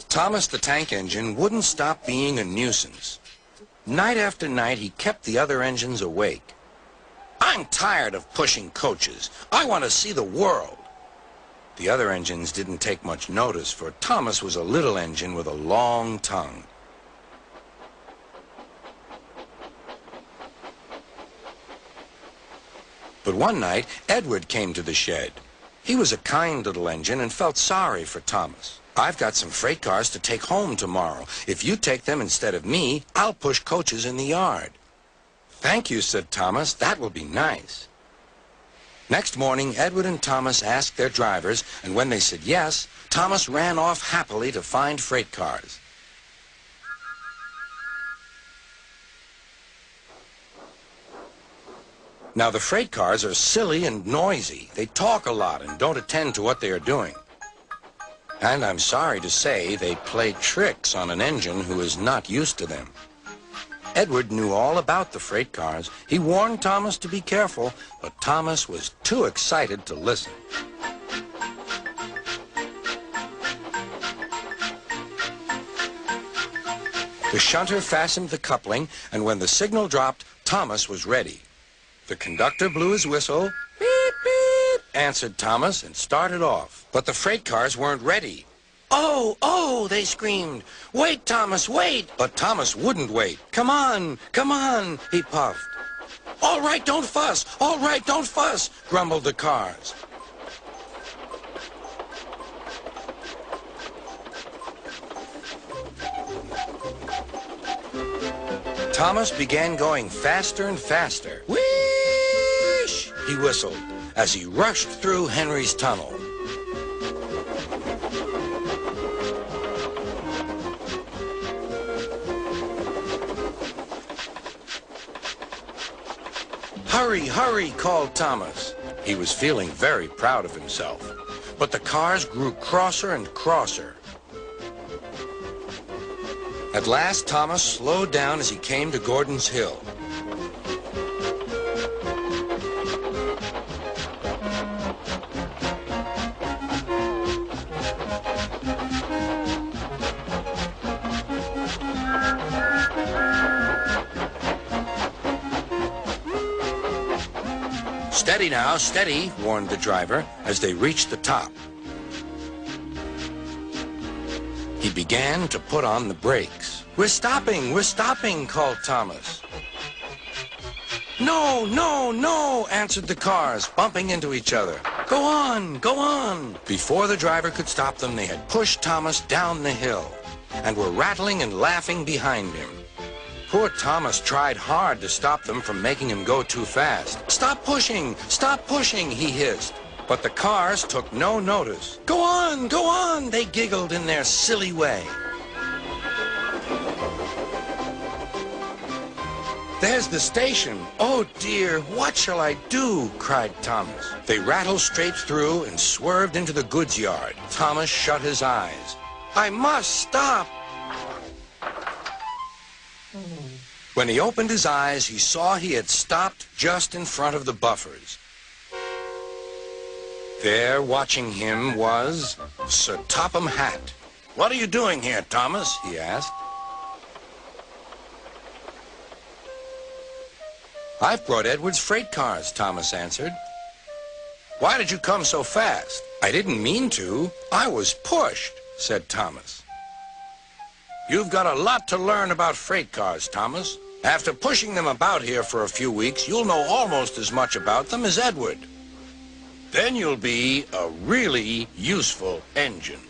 Thomas the Tank Engine wouldn't stop being a nuisance. Night after night, he kept the other engines awake. "I'm tired of pushing coaches. I want to see the world." The other engines didn't take much notice, for Thomas was a little engine with a long tongue. But one night, Edward came to the shed. He was a kind little engine and felt sorry for Thomas. "I've got some freight cars to take home tomorrow. If you take them instead of me, I'll push coaches in the yard." "Thank you," said Thomas. "That will be nice." Next morning, Edward and Thomas asked their drivers, and when they said yes, Thomas ran off happily to find freight cars. Now, the freight cars are silly and noisy. They talk a lot and don't attend to what they are doing. And I'm sorry to say they play tricks on an engine who is not used to them. Edward knew all about the freight cars. He warned Thomas to be careful, but Thomas was too excited to listen. The shunter fastened the coupling, and when the signal dropped, Thomas was ready. The conductor blew his whistle. "Beep, beep," answered Thomas, and started off. But the freight cars weren't ready. "Oh, oh," they screamed. "Wait, Thomas, wait!" But Thomas wouldn't wait. Come on, he puffed. "All right, don't fuss. All right, don't fuss," grumbled the cars. Thomas began going faster and faster. "Whoosh!" he whistled as he rushed through Henry's tunnel. "Hurry, hurry," called Thomas. He was feeling very proud of himself. But the cars grew crosser and crosser. At last, Thomas slowed down as he came to Gordon's Hill. "Steady now, steady," warned the driver as they reached the top. He began to put on the brakes. We're stopping," called Thomas. "No, no, no," answered the cars, bumping into each other. Go on." Before the driver could stop them, they had pushed Thomas down the hill and were rattling and laughing behind him. Poor Thomas tried hard to stop them from making him go too fast. Stop pushing, he hissed. But the cars took no notice. Go on, they giggled in their silly way. "There's the station. Oh dear, what shall I do?" cried Thomas. They rattled straight through and swerved into the goods yard. Thomas shut his eyes. "I must stop." When he opened his eyes, he saw he had stopped just in front of the buffers. There, watching him, was Sir Topham Hatt. "What are you doing here, Thomas?" he asked. "I've brought Edward's freight cars," Thomas answered. "Why did you come so fast?" "I didn't mean to. I was pushed," said Thomas. "You've got a lot to learn about freight cars, Thomas. After pushing them about here for a few weeks, you'll know almost as much about them as Edward. Then you'll be a really useful engine."